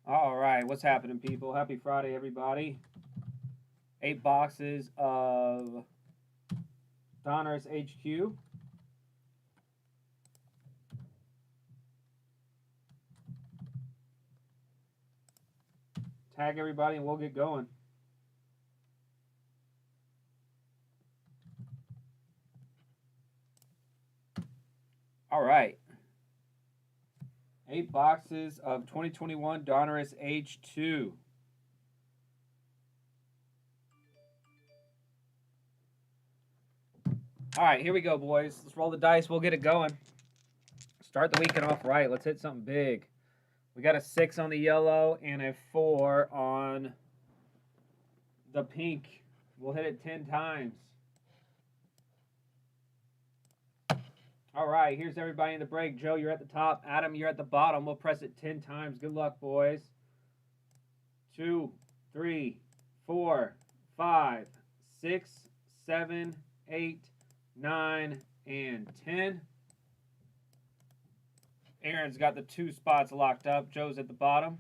All right, what's happening, people? Happy Friday, everybody. 8 boxes of Donruss HQ. Tag everybody and we'll get going. All right. 8 boxes of 2021 Donruss H2. All right, here we go, boys. Let's roll the dice. We'll get it going. Start the weekend off right. Let's hit something big. We got a 6 on the yellow and a 4 on the pink. We'll hit it 10 times. All right, here's everybody in the break. Joe, you're at the top. Adam, you're at the bottom. We'll press it 10 times. Good luck, boys. 2, 3, 4, 5, 6, 7, 8, 9, and 10. Aaron's got the 2 spots locked up. Joe's at the bottom.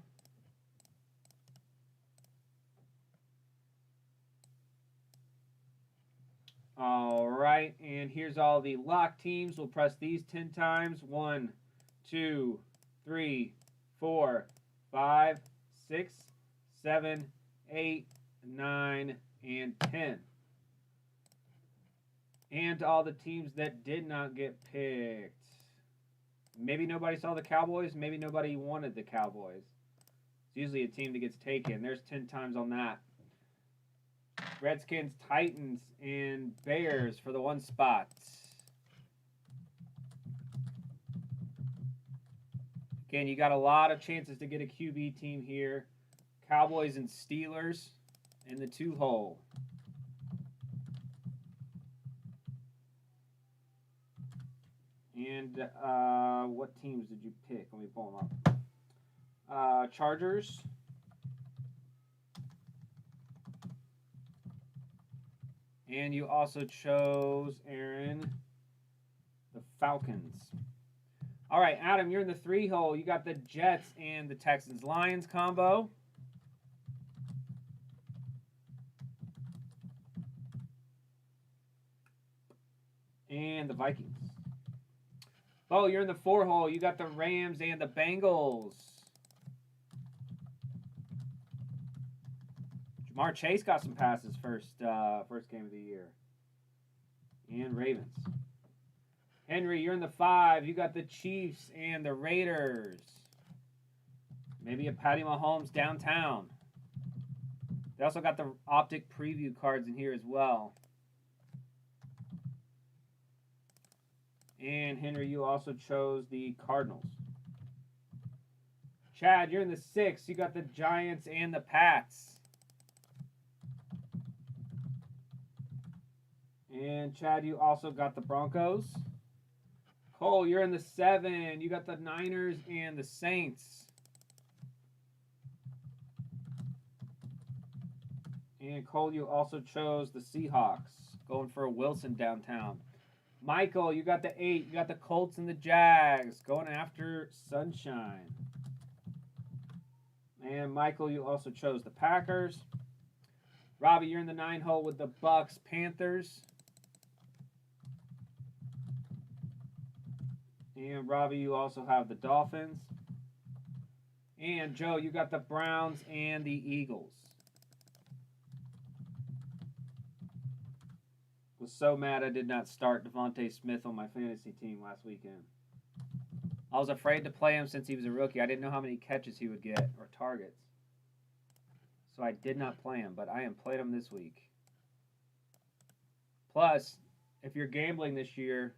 All right, and here's all the lock teams. We'll press these 10 times. 1, 2, 3, 4, 5, 6, 7, 8, 9, and 10. And all the teams that did not get picked. Maybe nobody saw the Cowboys. Maybe nobody wanted the Cowboys. It's usually a team that gets taken. There's 10 times on that. Redskins, Titans, and Bears for the 1 spot. Again, you got a lot of chances to get a QB team here. Cowboys and Steelers in the 2 hole. And what teams did you pick? Let me pull them up. Chargers. And you also chose, Aaron, the Falcons. All right, Adam, you're in the 3 hole. You got the Jets and the Texans-Lions combo. And the Vikings. Bo, you're in the 4 hole. You got the Rams and the Bengals. Jamar Chase got some passes first game of the year. And Ravens. Henry, you're in the 5. You got the Chiefs and the Raiders. Maybe a Patty Mahomes downtown. They also got the optic preview cards in here as well. And Henry, you also chose the Cardinals. Chad, you're in the 6. You got the Giants and the Pats. And Chad, you also got the Broncos. Cole, you're in the 7. You got the Niners and the Saints. And Cole, you also chose the Seahawks. Going for a Wilson downtown. Michael, you got the 8. You got the Colts and the Jags. Going after Sunshine. And Michael, you also chose the Packers. Robbie, you're in the 9 hole with the Bucks, Panthers. And Robbie, you also have the Dolphins. And Joe, you got the Browns and the Eagles. Was so mad I did not start Devontae Smith on my fantasy team last weekend. I was afraid to play him since he was a rookie. I didn't know how many catches he would get or targets. So I did not play him, but I am played him this week. Plus, if you're gambling this year,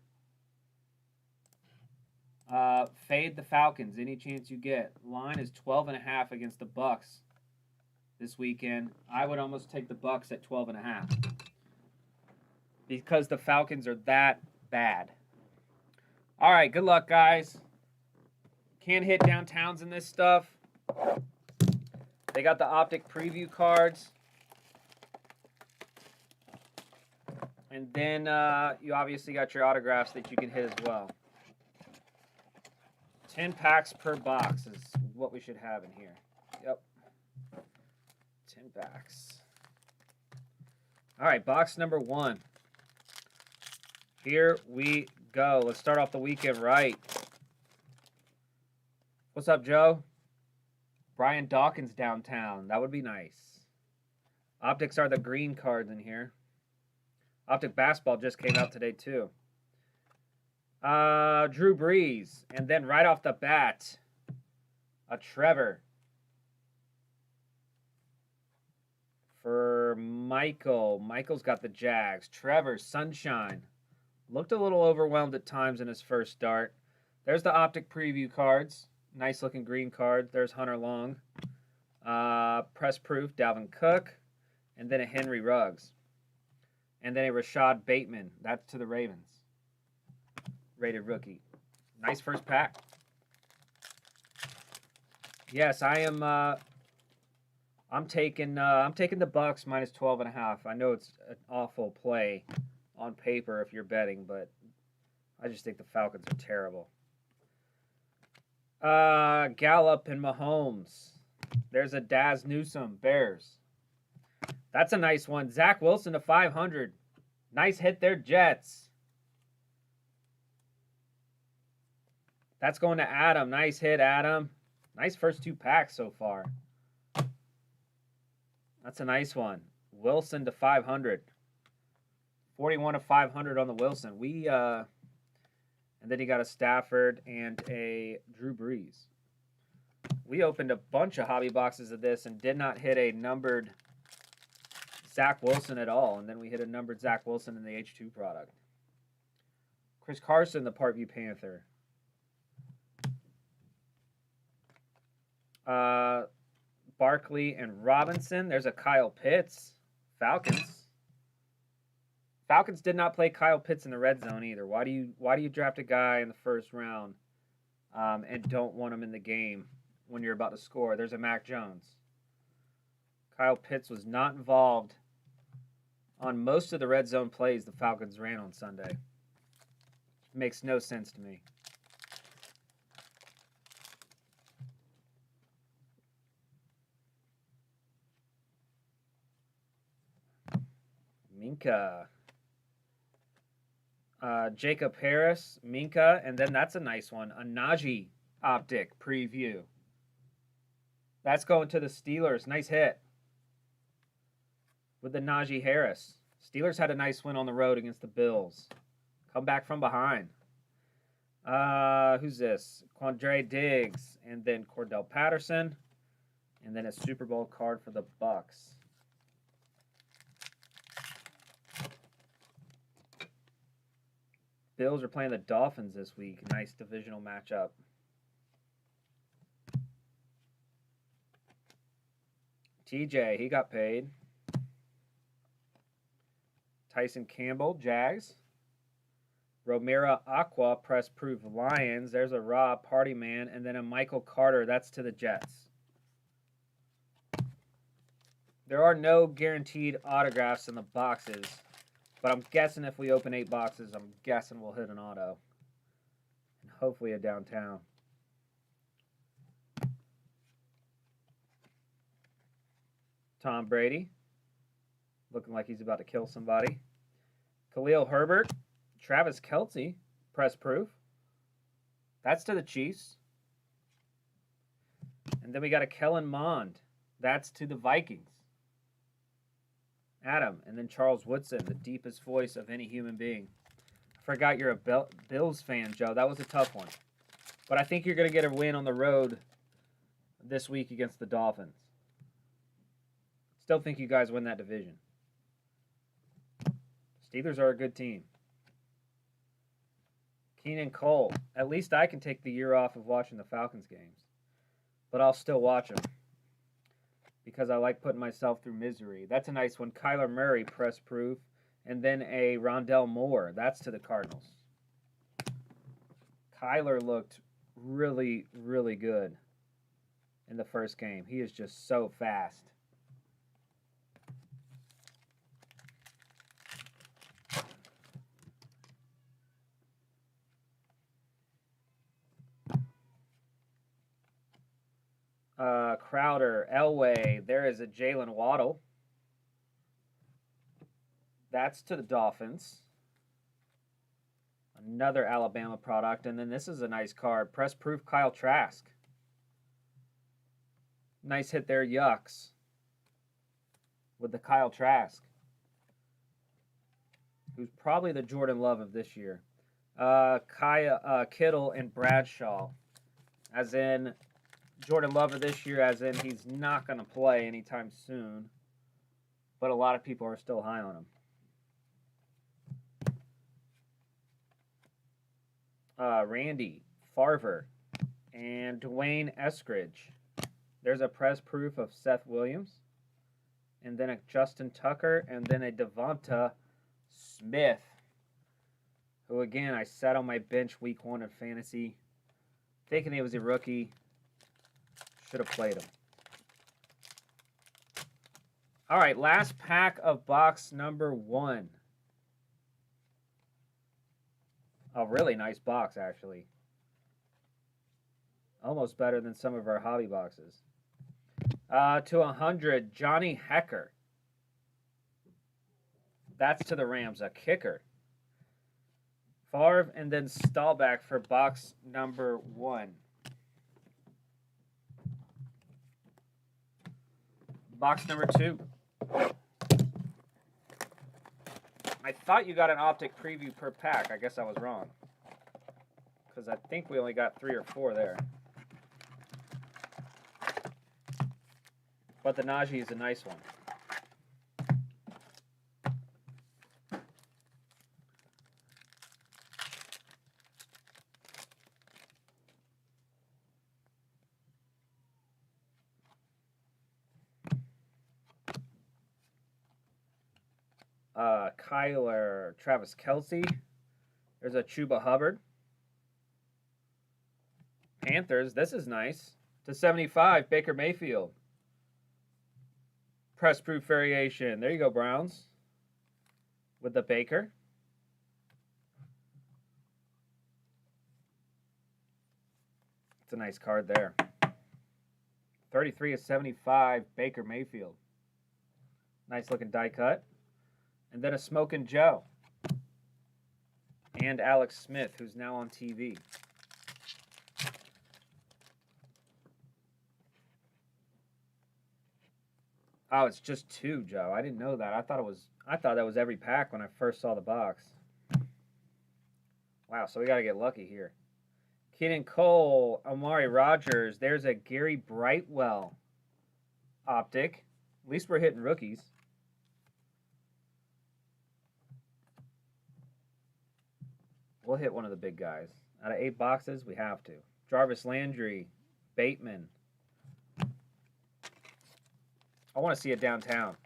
fade the Falcons any chance you get. Line is 12.5 against the Bucks this weekend. I would almost take the Bucks at 12.5 because the Falcons are that bad. All right, good luck, guys. Can't hit downtowns in this stuff. They got the optic preview cards. And then you obviously got your autographs that you can hit as well. 10 packs per box is what we should have in here. 10 packs. All right, box number 1. Here we go. Let's start off the weekend right. What's up, Joe? Brian Dawkins downtown. That would be nice. Optics are the green cards in here. Optic Basketball just came out today, too. Drew Brees. And then right off the bat, a Trevor. For Michael. Michael's got the Jags. Trevor, Sunshine. Looked a little overwhelmed at times in his first start. There's the Optic preview cards. Nice looking green card. There's Hunter Long. Press proof, Dalvin Cook. And then a Henry Ruggs. And then a Rashad Bateman. That's to the Ravens. Rated rookie. Nice first pack. Yes, I am. I'm taking the Bucks minus 12.5. I know it's an awful play on paper if you're betting, but I just think the Falcons are terrible. Gallup and Mahomes. There's a Daz Newsome, Bears. That's a nice one. Zach Wilson to 500. Nice hit there, Jets. That's going to Adam. Nice hit, Adam. Nice first 2 packs so far. That's a nice one. Wilson to 500. 41 to 500 on the Wilson. And then you got a Stafford and a Drew Brees. We opened a bunch of hobby boxes of this and did not hit a numbered Zach Wilson at all. And then we hit a numbered Zach Wilson in the H2 product. Chris Carson, the Parkview Panther. Barkley and Robinson. There's a Kyle Pitts. Falcons. Falcons did not play Kyle Pitts in the red zone either. Why do you draft a guy in the first round and don't want him in the game when you're about to score? There's a Mac Jones. Kyle Pitts was not involved on most of the red zone plays the Falcons ran on Sunday. Makes no sense to me. Minka. Jacob Harris, Minka, and then that's a nice one. A Najee Optic preview. That's going to the Steelers. Nice hit with the Najee Harris. Steelers had a nice win on the road against the Bills. Come back from behind. Who's this? Quandre Diggs, and then Cordell Patterson, and then a Super Bowl card for the Bucks. Bills are playing the Dolphins this week. Nice divisional matchup. TJ, he got paid. Tyson Campbell, Jags. Romero Aqua, Press Proof, Lions. There's a Rob, Party Man, and then a Michael Carter. That's to the Jets. There are no guaranteed autographs in the boxes. But I'm guessing if we open 8 boxes, I'm guessing we'll hit an auto. And hopefully a downtown. Tom Brady. Looking like he's about to kill somebody. Khalil Herbert. Travis Kelce. Press proof. That's to the Chiefs. And then we got a Kellen Mond. That's to the Vikings. Adam, and then Charles Woodson, the deepest voice of any human being. I forgot you're a Bills fan, Joe. That was a tough one. But I think you're going to get a win on the road this week against the Dolphins. Still think you guys win that division. Steelers are a good team. Keenan Cole. At least I can take the year off of watching the Falcons games. But I'll still watch them. Because I like putting myself through misery. That's a nice one. Kyler Murray, press proof. And then a Rondell Moore. That's to the Cardinals. Kyler looked really, really good in the first game. He is just so fast. Crowder, Elway. There is a Jalen Waddle. That's to the Dolphins. Another Alabama product. And then this is a nice card. Press proof Kyle Trask. Nice hit there, Yucks. With the Kyle Trask. Who's probably the Jordan Love of this year. Kittle and Bradshaw. As in, Jordan Love of this year, as in he's not going to play anytime soon. But a lot of people are still high on him. Randy Farver and Dwayne Eskridge. There's a press proof of Seth Williams. And then a Justin Tucker. And then a Devonta Smith. Who, again, I sat on my bench week 1 of fantasy. Thinking he was a rookie. Should have played him. All right, last pack of box number 1. A really nice box, actually. Almost better than some of our hobby boxes. To 100, Johnny Hecker. That's to the Rams, a kicker. Favre and then Staubach for box number 1. Box number 2. I thought you got an optic preview per pack. I guess I was wrong. Because I think we only got 3 or 4 there. But the Najee is a nice one. Kyler, Travis Kelce. There's a Chuba Hubbard. Panthers, this is nice. To 75, Baker Mayfield. Press proof variation. There you go, Browns. With the Baker. It's a nice card there. 33 of 75, Baker Mayfield. Nice looking die cut. And then a Smokin' Joe. And Alex Smith, who's now on TV. Oh, it's just 2, Joe. I didn't know that. I thought that was every pack when I first saw the box. Wow, so we got to get lucky here. Keaton Cole, Amari Rogers. There's a Gary Brightwell optic. At least we're hitting rookies. We'll hit one of the big guys. Out of 8 boxes, we have to. Jarvis Landry, Bateman. I want to see it downtown.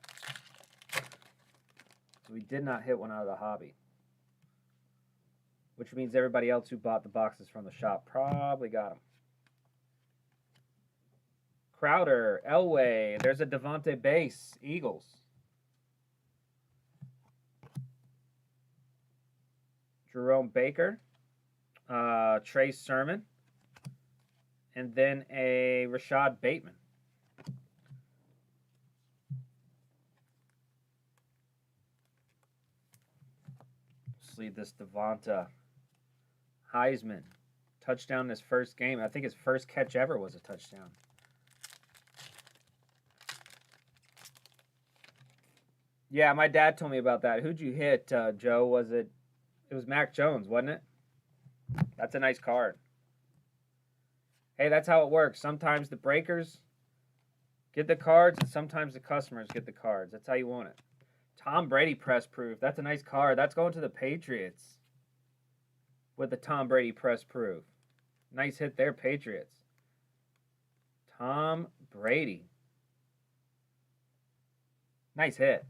So we did not hit one out of the hobby. Which means everybody else who bought the boxes from the shop probably got them. Crowder, Elway. There's a Devontae Base, Eagles. Jerome Baker, Trey Sermon, and then a Rashad Bateman. Let's leave this Devonta Heisman. Touchdown in his first game. I think his first catch ever was a touchdown. Yeah, my dad told me about that. Who'd you hit, Joe? It was Mac Jones, wasn't it? That's a nice card. Hey, that's how it works. Sometimes the breakers get the cards, and sometimes the customers get the cards. That's how you want it. Tom Brady press proof. That's a nice card. That's going to the Patriots with the Tom Brady press proof. Nice hit there, Patriots. Tom Brady. Nice hit.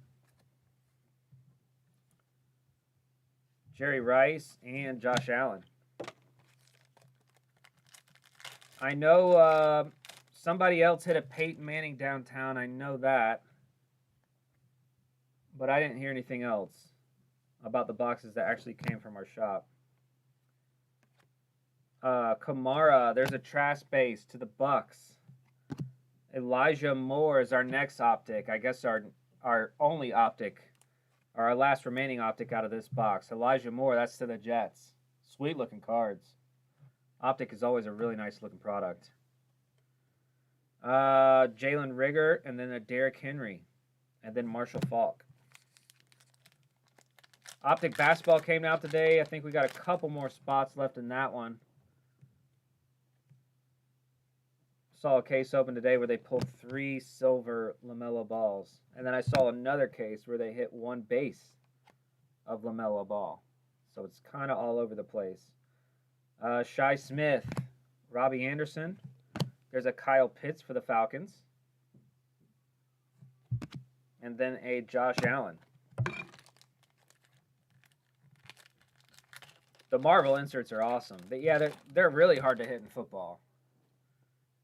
Jerry Rice and Josh Allen. I know somebody else hit a Peyton Manning downtown. I know that. But I didn't hear anything else about the boxes that actually came from our shop. Kamara, there's a trash base to the Bucks. Elijah Moore is our next optic. I guess our only optic, or our last remaining optic out of this box. Elijah Moore, that's to the Jets. Sweet looking cards. Optic is always a really nice looking product. Jalen Rigger, and then a Derrick Henry, and then Marshall Faulk. Optic basketball came out today. I think we got a couple more spots left in that one. Saw a case open today where they pulled 3 silver LaMelo balls. And then I saw another case where they hit 1 base of LaMelo ball. So it's kind of all over the place. Shai Smith, Robbie Anderson. There's a Kyle Pitts for the Falcons. And then a Josh Allen. The Marvel inserts are awesome. They're really hard to hit in football.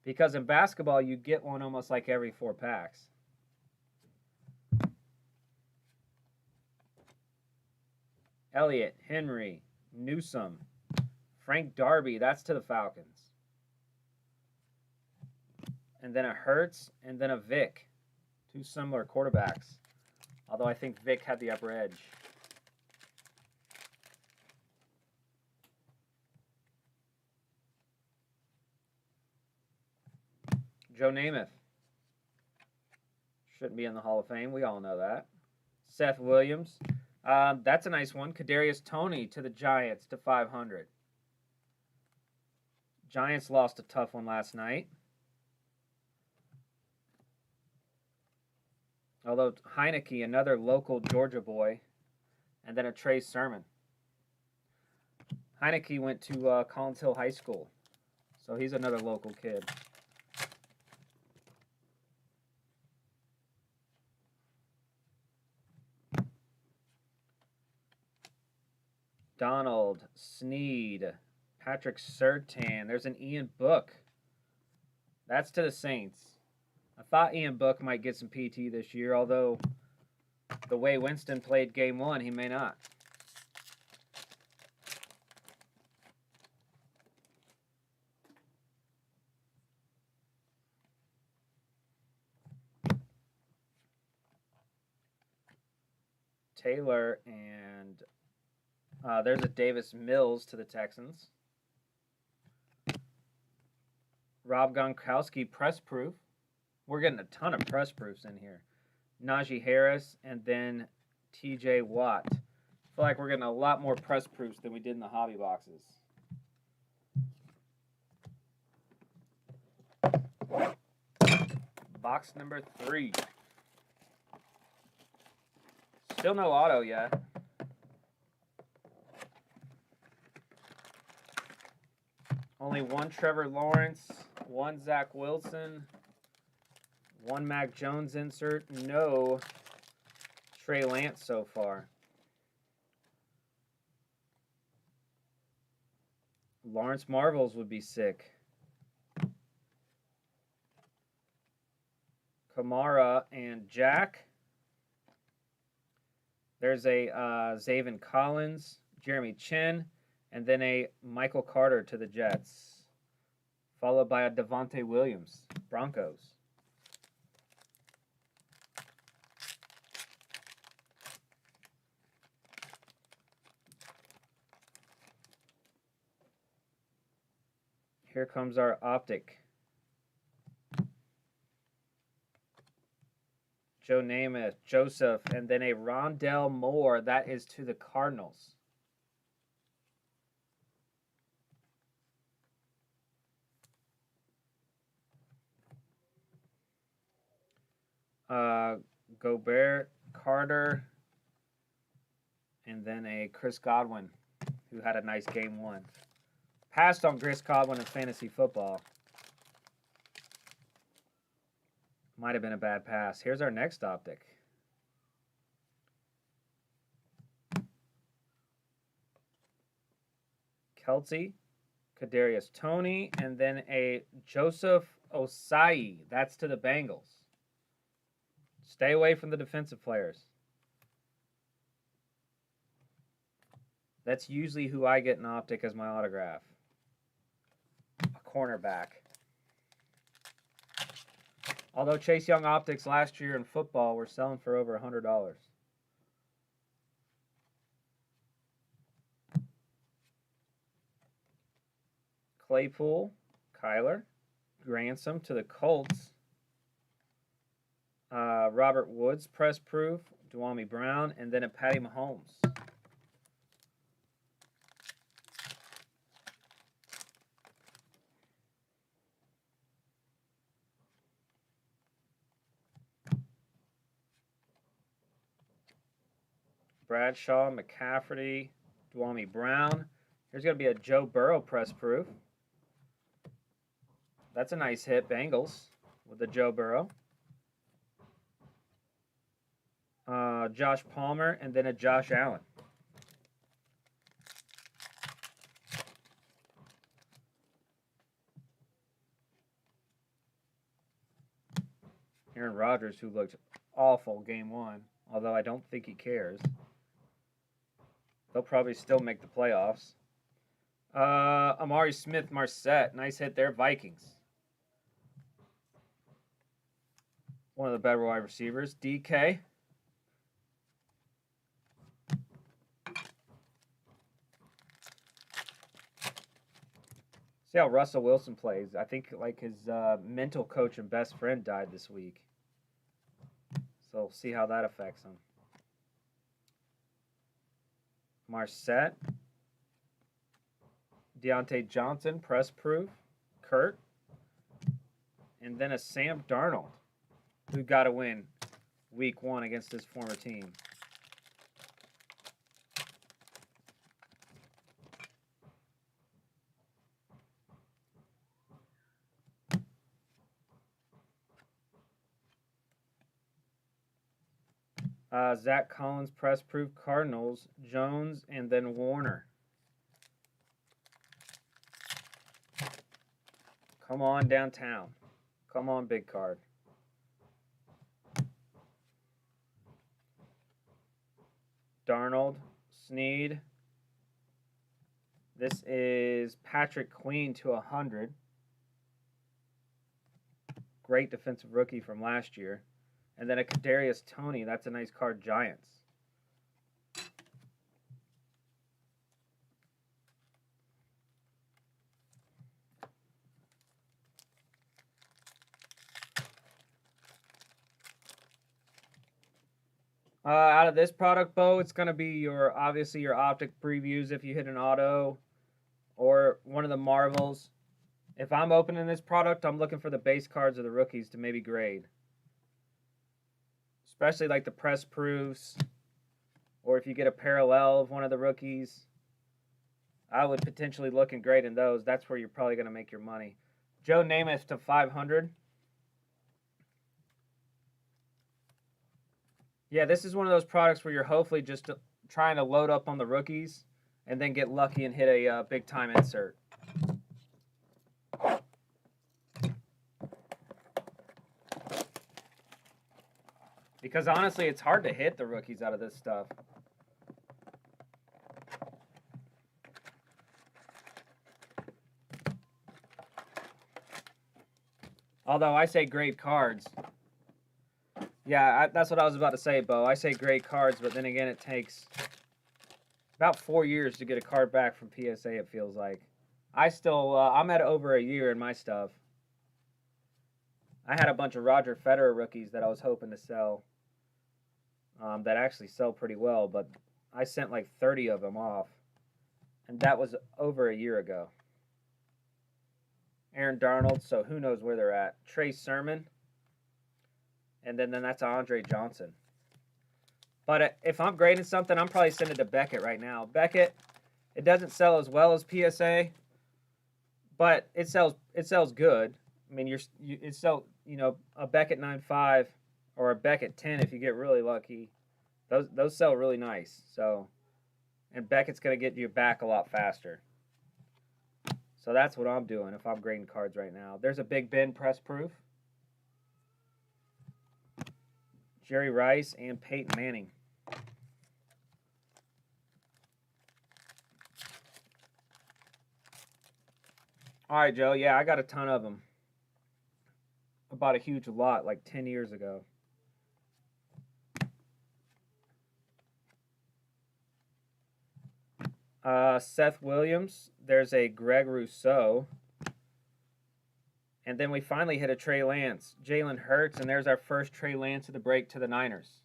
Because in basketball, you get one almost like every 4 packs. Elliott, Henry, Newsome, Frank Darby, that's to the Falcons. And then a Hurts, and then a Vic. 2 similar quarterbacks. Although I think Vic had the upper edge. Joe Namath. Shouldn't be in the Hall of Fame. We all know that. Seth Williams. That's a nice one. Kadarius Toney to the Giants to 500. Giants lost a tough one last night. Although Heineke, another local Georgia boy, and then a Trey Sermon. Heineke went to Collins Hill High School, so he's another local kid. Donald, Sneed, Patrick Surtain. There's an Ian Book. That's to the Saints. I thought Ian Book might get some PT this year, although the way Winston played game 1, he may not. Taylor and there's a Davis Mills to the Texans. Rob Gronkowski press proof. We're getting a ton of press proofs in here. Najee Harris and then TJ Watt. I feel like we're getting a lot more press proofs than we did in the hobby boxes. Box number 3. Still no auto yet. Only 1 Trevor Lawrence, 1 Zach Wilson, 1 Mac Jones insert, no Trey Lance so far. Lawrence Marvels would be sick. Kamara and Jack. There's a Zaven Collins, Jeremy Chin, and then a Michael Carter to the Jets. Followed by a Devontae Williams, Broncos. Here comes our optic. Joe Namath, Joseph, and then a Rondell Moore. That is to the Cardinals. Gobert, Carter, and then a Chris Godwin, who had a nice game 1. Passed on Chris Godwin in fantasy football. Might have been a bad pass. Here's our next optic. Kelsey, Kadarius Toney, and then a Joseph Osai. That's to the Bengals. Stay away from the defensive players. That's usually who I get an optic as my autograph. A cornerback. Although Chase Young optics last year in football were selling for over $100. Claypool, Kyler, Gransom to the Colts. Robert Woods, press proof, Duami Brown, and then a Patty Mahomes. Bradshaw, McCaffrey, Duami Brown. Here's going to be a Joe Burrow press proof. That's a nice hit, Bengals, with the Joe Burrow. Josh Palmer, and then a Josh Allen. Aaron Rodgers, who looked awful game 1, although I don't think he cares. They'll probably still make the playoffs. Amari Smith, Marset. Nice hit there, Vikings. One of the better wide receivers. DK. See how Russell Wilson plays. I think like his mental coach and best friend died this week. So we'll see how that affects him. Marset. Deontay Johnson, press proof. Kurt. And then a Sam Darnold, who got to win week 1 against his former team. Zach Collins, press proof, Cardinals, Jones, and then Warner. Come on downtown. Come on, big card. Darnold, Snead. This is Patrick Queen to 100. Great defensive rookie from last year. And then a Kadarius Toney. That's a nice card, Giants. Out of this product, Bo, it's going to be obviously your optic previews if you hit an auto or one of the Marvels. If I'm opening this product, I'm looking for the base cards of the rookies to maybe grade. Especially like the press proofs, or if you get a parallel of one of the rookies, I would potentially look and grade in those. That's where you're probably going to make your money. Joe Namath to 500. Yeah, this is one of those products where you're hopefully just trying to load up on the rookies and then get lucky and hit a big-time insert. Because honestly, it's hard to hit the rookies out of this stuff. Although I say great cards. Yeah, that's what I was about to say, Bo. I say great cards, but then again, it takes about 4 years to get a card back from PSA, it feels like. I'm at over a year in my stuff. I had a bunch of Roger Federer rookies that I was hoping to sell that actually sell pretty well, but I sent like 30 of them off, and that was over a year ago. Aaron Darnold, so who knows where they're at. Trey Sermon, and then that's Andre Johnson. But if I'm grading something, I'm probably sending it to Beckett right now. Beckett, it doesn't sell as well as PSA, but it sells good. I mean, it sells, a Beckett 9.5 or a Beckett 10 if you get really lucky. Those sell really nice. So, and Beckett's going to get you back a lot faster. So that's what I'm doing if I'm grading cards right now. There's a Big Ben press proof. Jerry Rice and Peyton Manning. All right, Joe. Yeah, I got a ton of them. I bought a huge lot like 10 years ago. Seth Williams. There's a Greg Rousseau. And then we finally hit a Trey Lance. Jalen Hurts, and there's our first Trey Lance of the break to the Niners.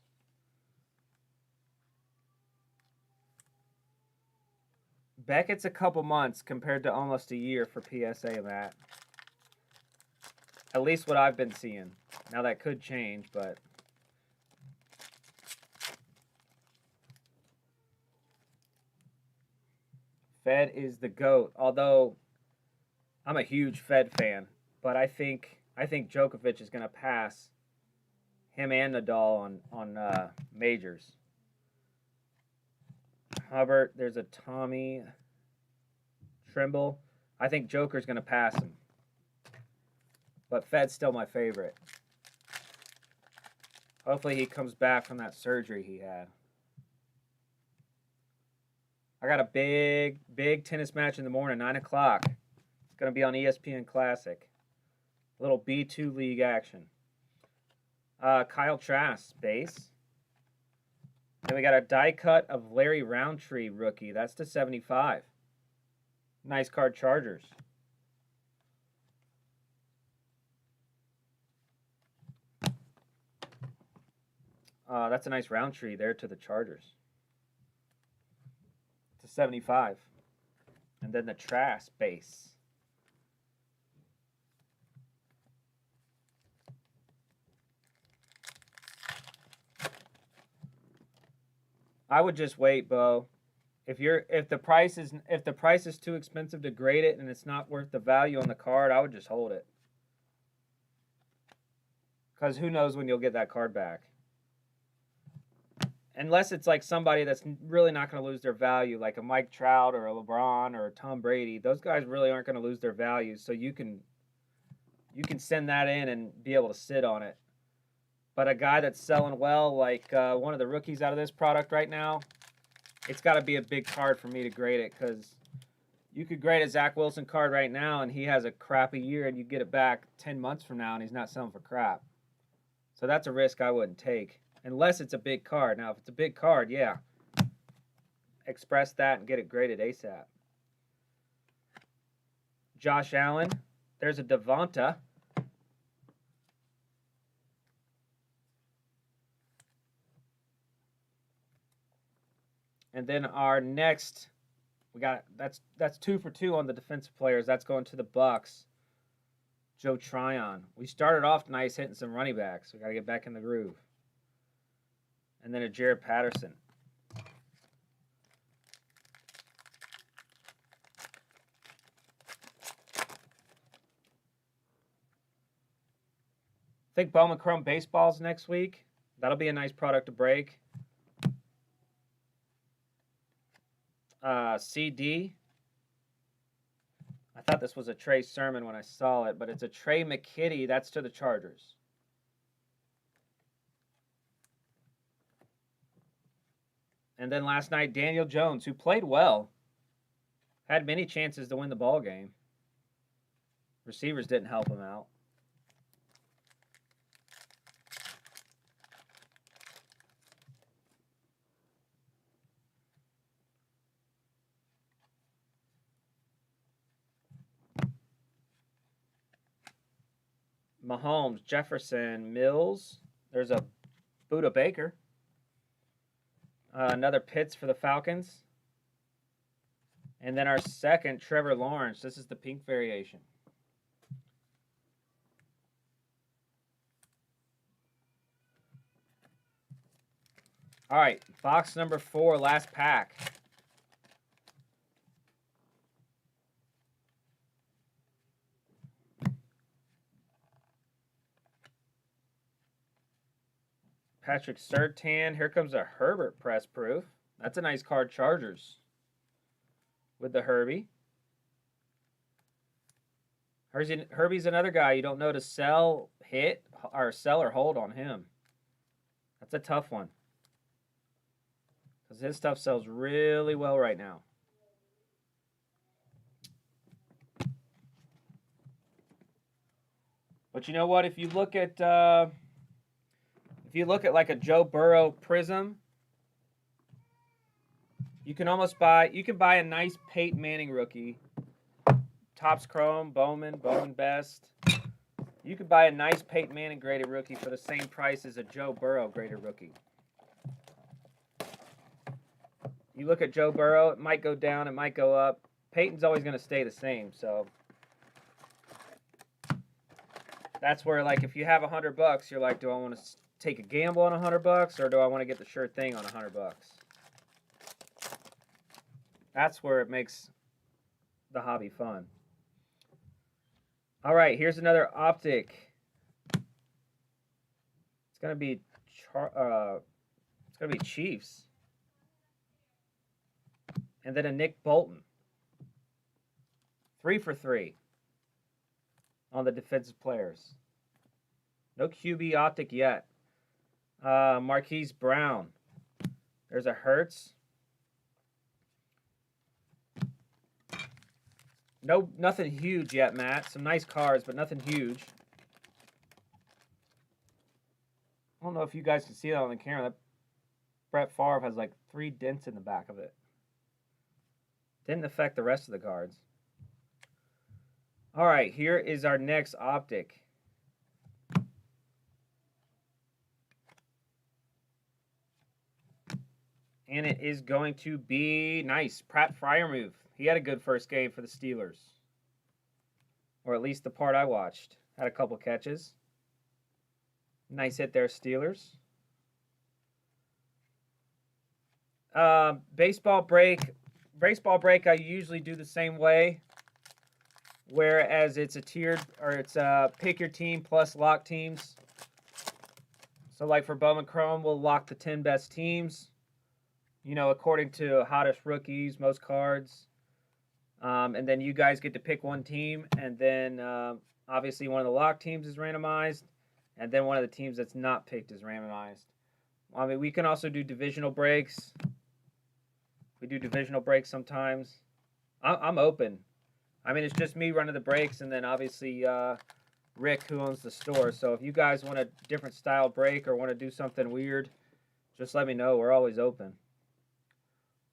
Beckett's a couple months compared to almost a year for PSA, Matt. At least what I've been seeing. Now that could change, but... Fed is the GOAT. Although, I'm a huge Fed fan. But I think Djokovic is going to pass him and Nadal on majors. Hubbard, there's a Tommy Trimble. I think Joker's going to pass him. But Fed's still my favorite. Hopefully he comes back from that surgery he had. I got a big tennis match in the morning, 9 o'clock. It's going to be on ESPN Classic. A little B2 league action. Kyle Trask, base. Then we got a die cut of Larry Roundtree rookie. That's to 75. Nice card, Chargers. That's a nice Roundtree there to the Chargers. To 75. And then the Trask base. I would just wait, Bo. If the price is too expensive to grade it and it's not worth the value on the card, I would just hold it. Because who knows when you'll get that card back. Unless it's like somebody that's really not going to lose their value, like a Mike Trout or a LeBron or a Tom Brady. Those guys really aren't going to lose their value, so you can send that in and be able to sit on it. But a guy that's selling well, like one of the rookies out of this product right now, it's got to be a big card for me to grade it, because you could grade a Zach Wilson card right now and he has a crappy year and you get it back 10 months from now and he's not selling for crap. So that's a risk I wouldn't take, unless it's a big card. Now, if it's a big card, yeah, express that and get it graded ASAP. Josh Allen, there's a Devonta. And then our next, we got that's 2 for 2 on the defensive players. That's going to the Bucks. Joe Tryon. We started off nice hitting some running backs. We got to get back in the groove. And then a Jared Patterson. I think Bowman Chrome Baseballs next week. That'll be a nice product to break. CD. I thought this was a Trey Sermon when I saw it, but it's a Trey McKitty. That's to the Chargers. And then last night, Daniel Jones, who played well, had many chances to win the ball game. Receivers didn't help him out. Mahomes, Jefferson, Mills. There's a Buda Baker. Another Pitts for the Falcons. And then our second, Trevor Lawrence. This is the pink variation. All right, box number 4, last pack. Patrick Surtain. Here comes a Herbert press proof. That's a nice card, Chargers. With the Herbie. Herbie's another guy you don't know to sell, hit, or sell or hold on him. That's a tough one. Because his stuff sells really well right now. But you know what? If you look at like a Joe Burrow Prism, you can buy a nice Peyton Manning rookie, Topps Chrome, Bowman Best. You could buy a nice Peyton Manning graded rookie for the same price as a Joe Burrow graded rookie. You look at Joe Burrow, it might go down, it might go up. Peyton's always going to stay the same, so that's where, like, if you have $100, you're like, do I want to take a gamble on $100, or do I want to get the sure thing on $100? That's where it makes the hobby fun. All right, here's another optic. It's gonna be Chiefs, and then a Nick Bolton. 3 for 3 on the defensive players. No QB optic yet. Marquise Brown. There's a Hurts. Nothing huge yet, Matt. Some nice cards, but nothing huge. I don't know if you guys can see that on the camera. That Brett Favre has like 3 dents in the back of it. Didn't affect the rest of the cards. All right, here is our next optic. And it is going to be nice. Pratt Freiermuth. He had a good first game for the Steelers. Or at least the part I watched. Had a couple catches. Nice hit there, Steelers. Baseball break. Baseball break I usually do the same way. Whereas it's a tiered, or it's pick your team plus lock teams. So like for Bowman Chrome, we'll lock the 10 best teams. You know, according to hottest rookies, most cards. And then you guys get to pick one team. And then obviously one of the lock teams is randomized. And then one of the teams that's not picked is randomized. I mean, we can also do divisional breaks. We do divisional breaks sometimes. I'm open. I mean, it's just me running the breaks, and then obviously Rick, who owns the store. So if you guys want a different style break or want to do something weird, just let me know. We're always open.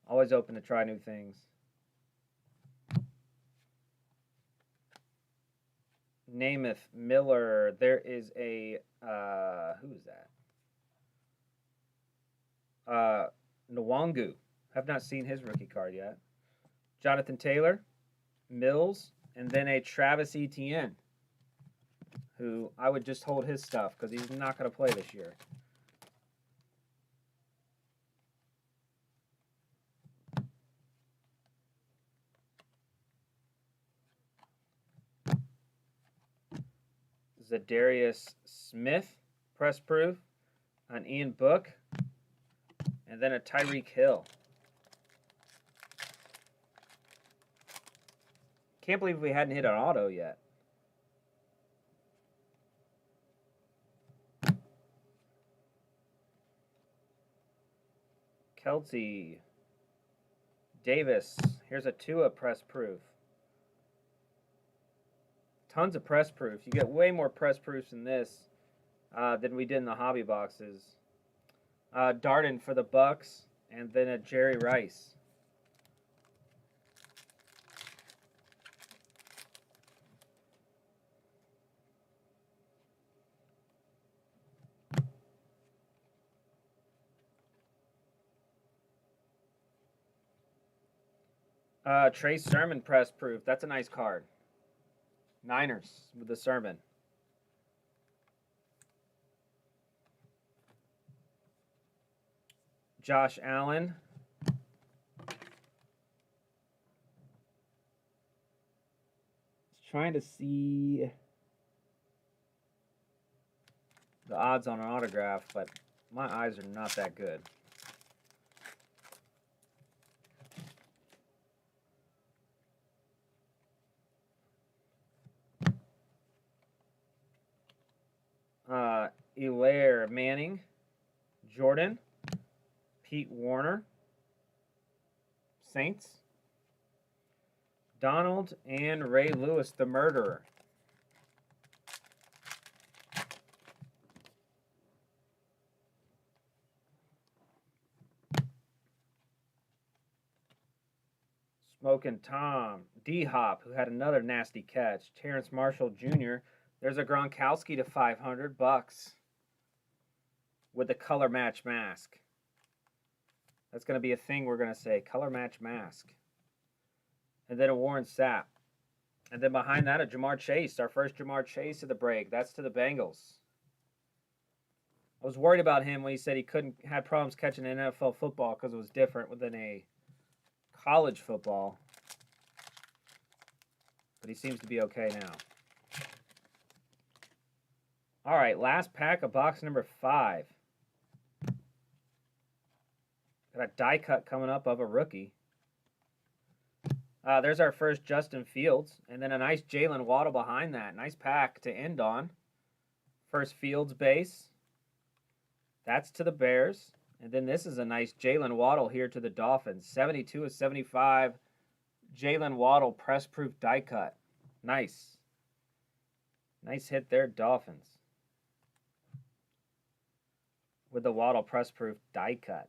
Always open to try new things. Namath, Miller. There is a who is that? Nwangu. Have not seen his rookie card yet. Jonathan Taylor, Mills, and then a Travis Etienne, who I would just hold his stuff because he's not going to play this year. Zadarius Smith, press proof, an Ian Book, and then a Tyreek Hill. Can't believe we hadn't hit an auto yet. Kelsey. Davis. Here's a Tua press proof. Tons of press proofs. You get way more press proofs in this than we did in the hobby boxes. Darden for the Bucks, and then a Jerry Rice. Trey Sermon press proof. That's a nice card. Niners with the Sermon. Josh Allen. Trying to see the odds on an autograph, but my eyes are not that good. Elaire Manning, Jordan, Pete Warner, Saints, Donald, and Ray Lewis, the Murderer. Smoking Tom. D-Hop, who had another nasty catch. Terrence Marshall Jr. There's a Gronkowski to $500 with the color match mask. That's going to be a thing we're going to say. Color match mask. And then a Warren Sapp. And then behind that, a Jamar Chase. Our first Jamar Chase of the break. That's to the Bengals. I was worried about him when he said he had problems catching NFL football because it was different than a college football. But he seems to be okay now. All right, last pack of box number 5. Got a die cut coming up of a rookie. There's our first Justin Fields. And then a nice Jalen Waddle behind that. Nice pack to end on. First Fields base. That's to the Bears. And then this is a nice Jalen Waddle here to the Dolphins. 72 of 75. Jalen Waddle press-proof die cut. Nice. Nice hit there, Dolphins. With the Waddle press-proof die cut.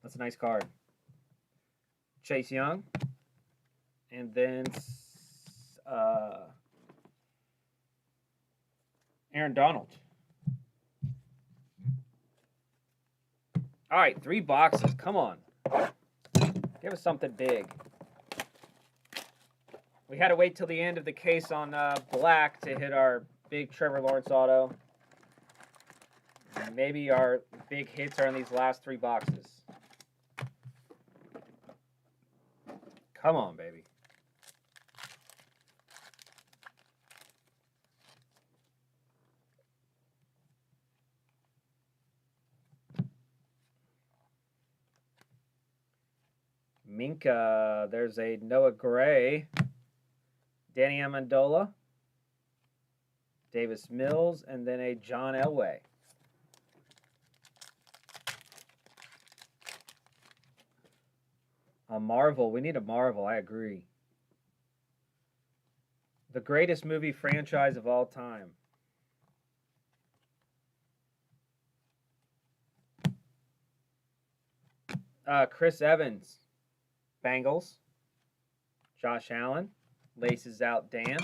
That's a nice card. Chase Young. And then Aaron Donald. All right, 3 boxes. Come on. Give us something big. We had to wait till the end of the case on black to hit our big Trevor Lawrence auto. Maybe our big hits are in these last 3 boxes. Come on, baby. Minka, there's a Noah Gray, Danny Amendola, Davis Mills, and then a John Elway. A Marvel. We need a Marvel. I agree. The greatest movie franchise of all time. Chris Evans. Bengals. Josh Allen. Laces out Dan.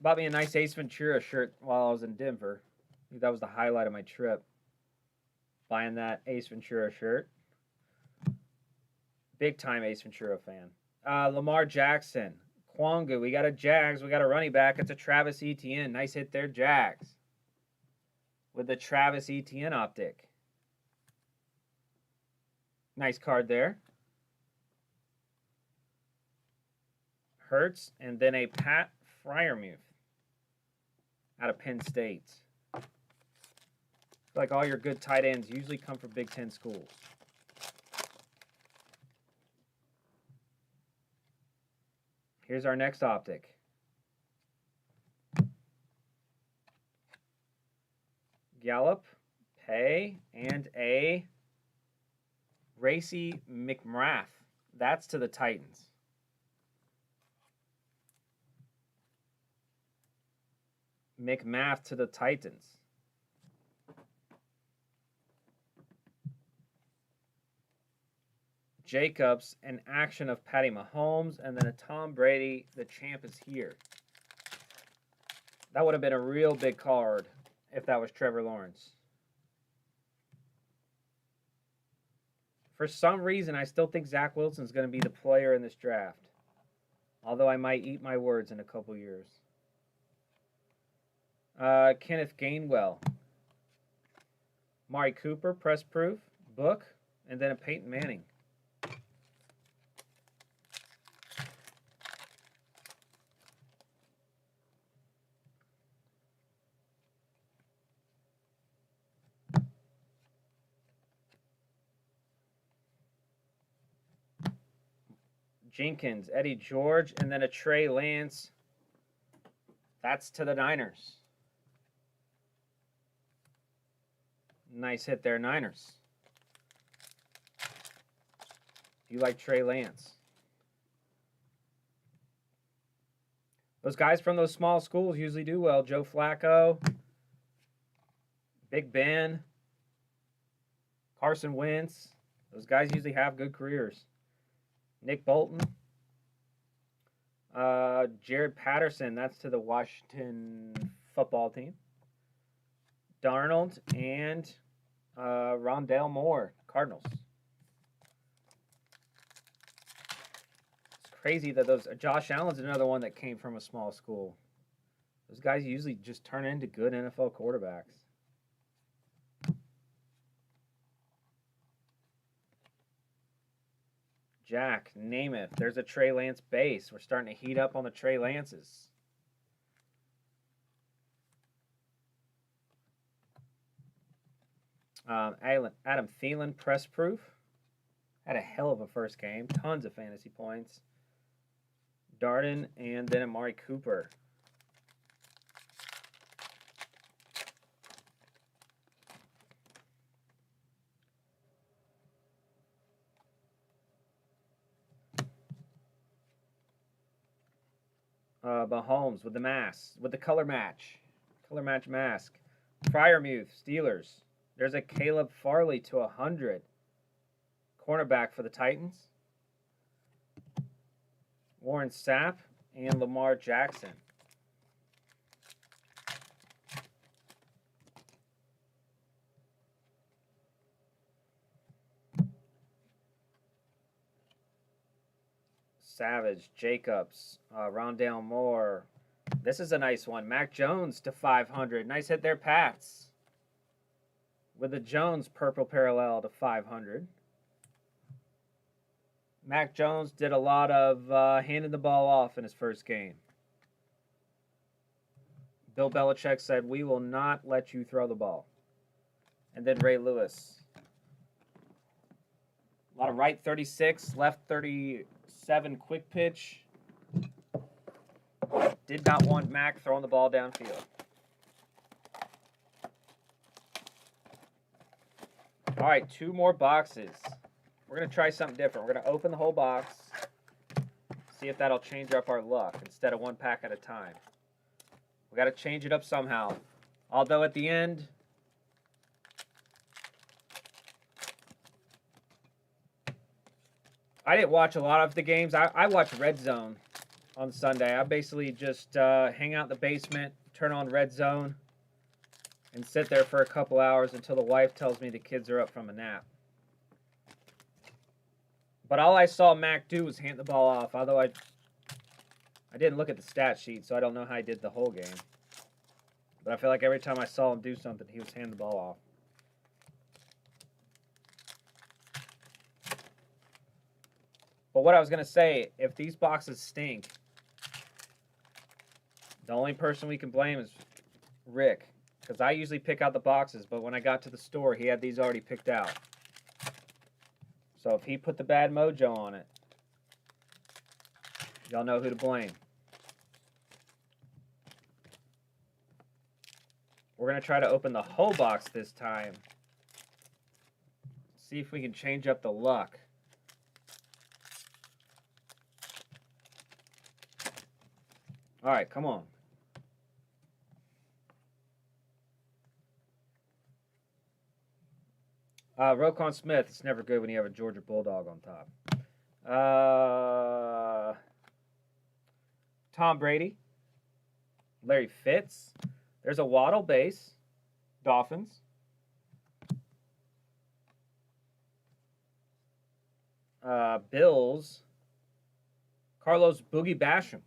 Bought me a nice Ace Ventura shirt while I was in Denver. I think that was the highlight of my trip. Buying that Ace Ventura shirt. Big time Ace Ventura fan. Lamar Jackson. Kwongu. We got a Jags. We got a running back. It's a Travis Etienne. Nice hit there, Jags. With the Travis Etienne optic. Nice card there. Hurts. And then a Pat Freiermuth out of Penn State. Like all your good tight ends usually come from Big Ten schools. Here's our next optic. Gallup, Pay, and a Racy McMath. That's to the Titans. McMath to the Titans. Jacobs, an action of Patty Mahomes, and then a Tom Brady. The champ is here. That would have been a real big card if that was Trevor Lawrence. For some reason, I still think Zach Wilson's going to be the player in this draft. Although I might eat my words in a couple years. Kenneth Gainwell. Mari Cooper, press proof, book, and then a Peyton Manning. Jenkins, Eddie George, and then a Trey Lance. That's to the Niners. Nice hit there, Niners. You like Trey Lance. Those guys from those small schools usually do well. Joe Flacco, Big Ben, Carson Wentz. Those guys usually have good careers. Nick Bolton. Jared Patterson. That's to the Washington football team. Darnold and Rondale Moore, Cardinals. It's crazy that those Josh Allen's another one that came from a small school. Those guys usually just turn into good NFL quarterbacks. Jack, Namath. There's a Trey Lance base. We're starting to heat up on the Trey Lances. Adam Thielen, press proof. Had a hell of a first game. Tons of fantasy points. Darden and then Amari Cooper. Mahomes with the mask, with the color match mask. Freiermuth, Steelers. There's a Caleb Farley to 100. Cornerback for the Titans. Warren Sapp and Lamar Jackson. Savage, Jacobs, Rondale Moore. This is a nice one. Mac Jones to 500. Nice hit there, Pats. With the Jones purple parallel to 500. Mac Jones did a lot of handing the ball off in his first game. Bill Belichick said, "We will not let you throw the ball." And then Ray Lewis. A lot of right 36, left 37 quick pitch. Did not want Mac throwing the ball downfield. All right, 2 more boxes. We're going to try something different. We're going to open the whole box, see if that'll change up our luck instead of 1 pack at a time. We got to change it up somehow. Although at the end, I didn't watch a lot of the games. I watched Red Zone on Sunday. I basically just hang out in the basement, turn on Red Zone, and sit there for a couple hours until the wife tells me the kids are up from a nap. But all I saw Mac do was hand the ball off, although I didn't look at the stat sheet, so I don't know how he did the whole game. But I feel like every time I saw him do something, he was handing the ball off. But what I was going to say, if these boxes stink, the only person we can blame is Rick. Because I usually pick out the boxes, but when I got to the store, he had these already picked out. So if he put the bad mojo on it, y'all know who to blame. We're going to try to open the whole box this time. See if we can change up the luck. All right, come on. Roquan Smith, it's never good when you have a Georgia Bulldog on top. Tom Brady. Larry Fitz. There's a Waddle base. Dolphins. Bills. Carlos Boogie Basham.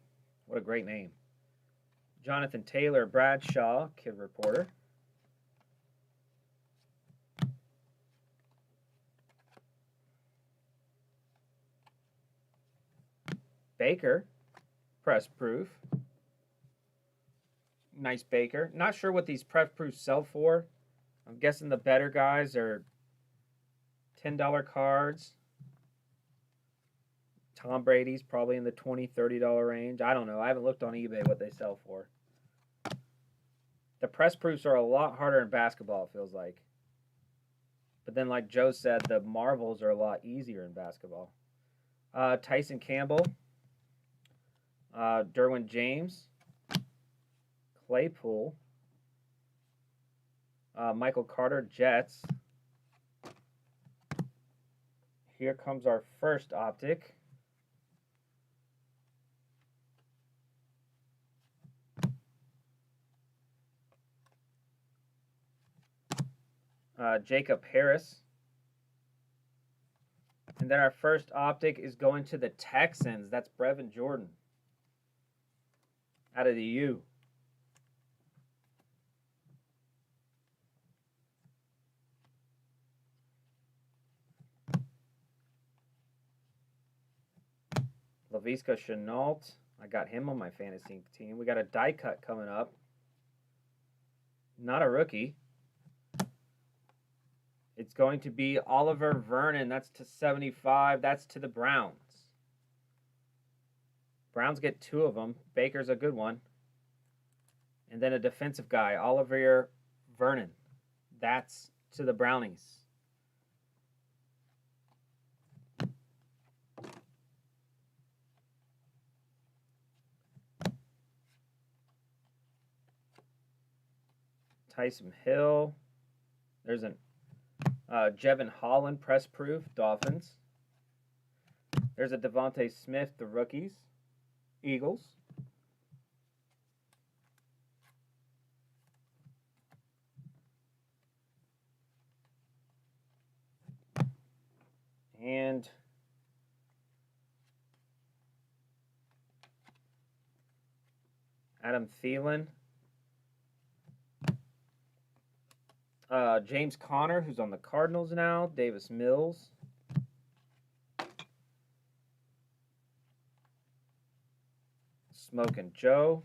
What a great name. Jonathan Taylor Bradshaw, Kid Reporter. Baker, press proof. Nice Baker. Not sure what these press proofs sell for. I'm guessing the better guys are $10 cards. Tom Brady's probably in the $20, $30 range. I don't know. I haven't looked on eBay what they sell for. The press proofs are a lot harder in basketball, it feels like. But then, like Joe said, the marbles are a lot easier in basketball. Tyson Campbell. Derwin James. Claypool. Michael Carter, Jets. here comes our first optic. Jacob Harris. And then our first optic is going to the Texans. That's Brevin Jordan out of the U. Laviska Shenault. I got him on my fantasy team. We got a die cut coming up. Not a rookie. It's going to be Oliver Vernon. That's to 75. That's to the Browns. Browns get 2 of them. Baker's a good one. And then a defensive guy, Oliver Vernon. That's to the Brownies. Tyson Hill. There's an Jevon Holland, press proof, Dolphins. There's a Devontae Smith, the rookies, Eagles. And Adam Thielen. James Conner, who's on the Cardinals now. Davis Mills. Smokin' Joe.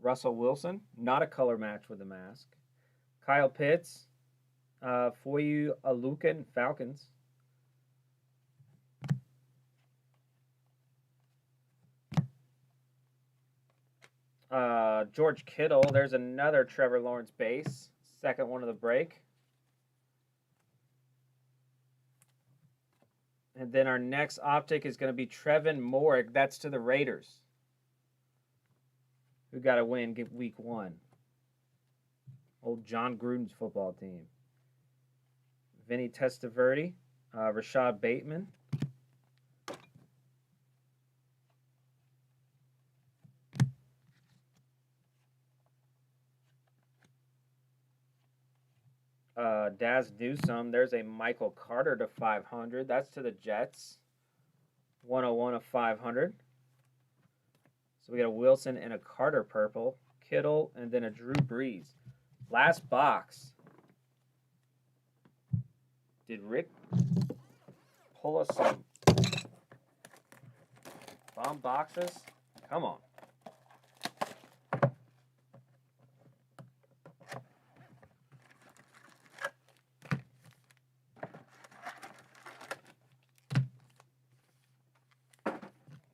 Russell Wilson, not a color match with the mask. Kyle Pitts. Foyu Alukin, Falcons. George Kittle. There's another Trevor Lawrence base. Second one of the break. And then our next optic is going to be Trevin Moore. That's to the Raiders, who got to win week 1. Old John Gruden's football team. Vinny Testaverde. Rashad Bateman. Daz Newsome. There's a Michael Carter to 500. That's to the Jets. 101 of 500. So we got a Wilson and a Carter purple. Kittle and then a Drew Brees. Last box. Did Rick pull us some bomb boxes? Come on.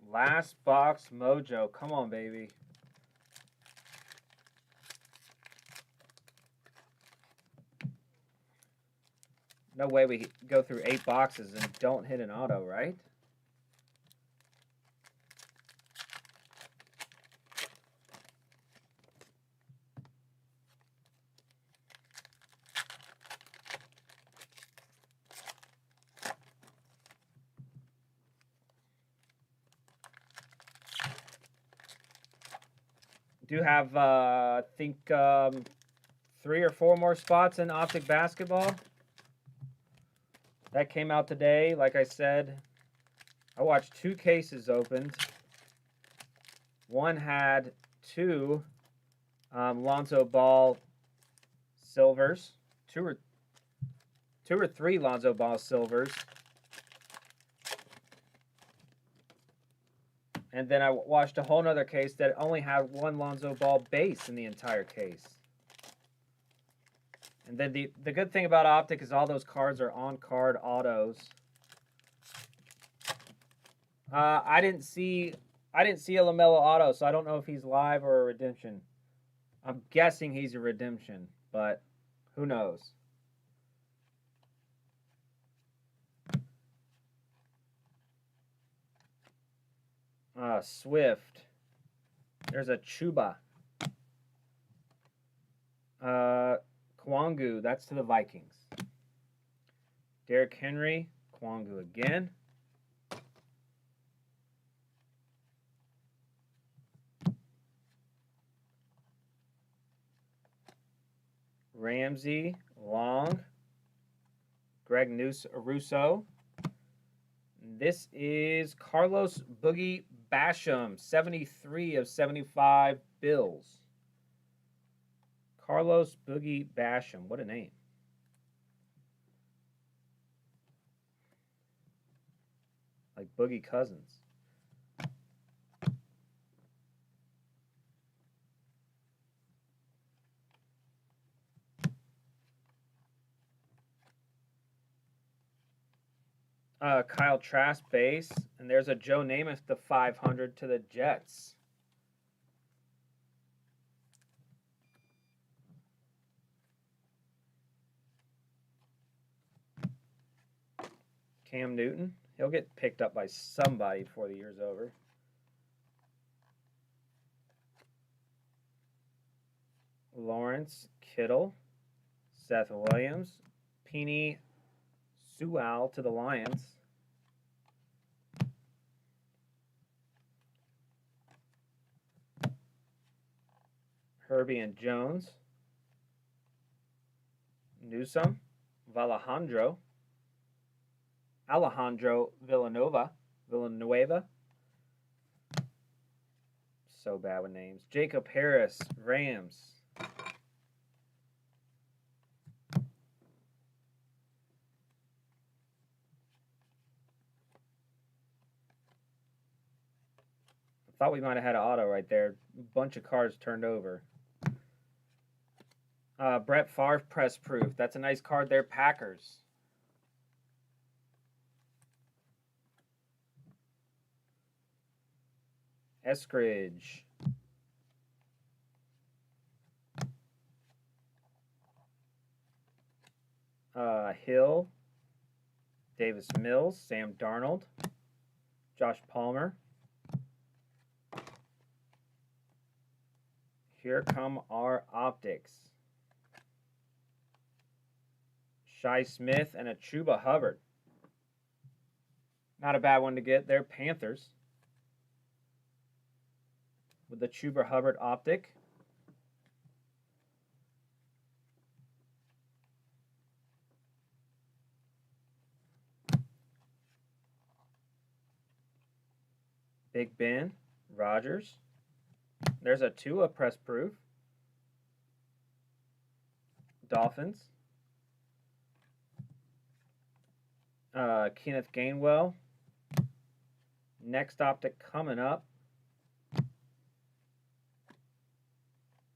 Last box mojo. Come on, baby. No way we go through 8 boxes and don't hit an auto, right? Do have, I think, 3 or 4 more spots in Optic Basketball. That came out today. Like I said, I watched 2 cases opened. One had 2 Lonzo Ball silvers. 2 or 3 Lonzo Ball silvers. And then I watched a whole nother case that only had 1 Lonzo Ball base in the entire case. And then the good thing about Optic is all those cards are on-card autos. I didn't see a LaMelo auto, so I don't know if he's live or a redemption. I'm guessing he's a redemption, but who knows? Swift. There's a Chuba. Kwangu, that's to the Vikings. Derrick Henry, Kwangu again. Ramsey, Long, Greg Russo. This is Carlos Boogie Basham, 73 of 75 Bills. Carlos Boogie Basham, what a name. Like Boogie Cousins. Kyle Trask base. And there's a Joe Namath to 500 to the Jets. Cam Newton. He'll get picked up by somebody before the year's over. Lawrence, Kittle, Seth Williams, Penny Sewell to the Lions. Herbie and Jones. Newsome, Alejandro Villanueva. So bad with names. Jacob Harris, Rams. I thought we might have had an auto right there. A bunch of cards turned over. Brett Favre press proof. That's a nice card there. Packers. Eskridge. Hill. Davis Mills. Sam Darnold. Josh Palmer. Here come our optics. Shi Smith and a Chuba Hubbard. Not a bad one to get there. Panthers. With the Chuba Hubbard optic. Big Ben, Rodgers. There's a Tua press proof. Dolphins. Kenneth Gainwell. Next optic coming up.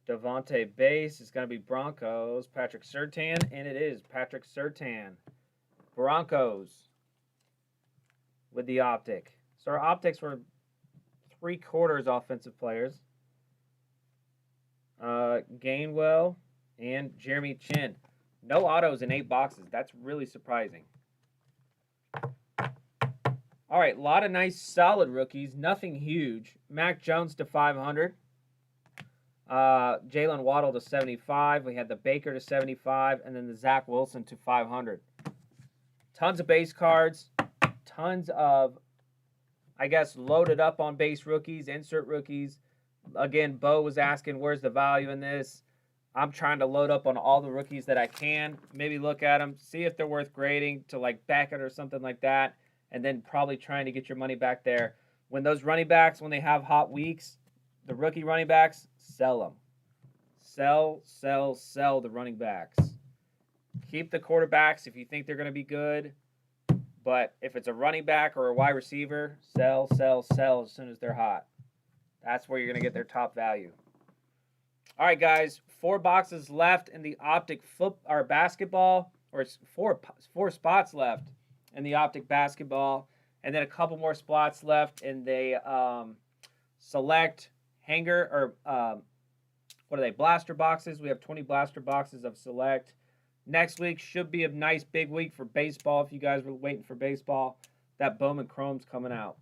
Devontae Base is going to be Broncos. Patrick Surtain, and it is Patrick Surtain. Broncos with the optic. So our optics were 3/4 offensive players. Gainwell and Jeremy Chin. No autos in 8 boxes. That's really surprising. All right, a lot of nice solid rookies. Nothing huge. Mac Jones to 500. Jalen Waddle to 75. We had the Baker to 75, and then the Zach Wilson to 500. Tons of base cards. Tons of, I guess, loaded up on base rookies, insert rookies. Again, Bo was asking, where's the value in this? I'm trying to load up on all the rookies that I can. Maybe look at them, see if they're worth grading to like Beckett or something like that, and then probably trying to get your money back there. When those running backs, when they have hot weeks, the rookie running backs, sell them. Sell the running backs. Keep the quarterbacks if you think they're going to be good. But if it's a running back or a wide receiver, sell as soon as they're hot. That's where you're going to get their top value. All right, guys, 4 boxes left in the optic basketball, or it's four spots left in the optic basketball, and then a couple more spots left in the select hanger, or what are they, blaster boxes. We have 20 blaster boxes of select. Next week should be a nice big week for baseball. If you guys were waiting for baseball, that Bowman Chrome's coming out.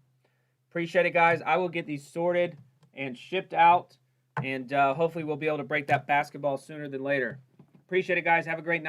Appreciate it, guys. I will get these sorted and shipped out, and hopefully we'll be able to break that basketball sooner than later. Appreciate it, guys. Have a great night.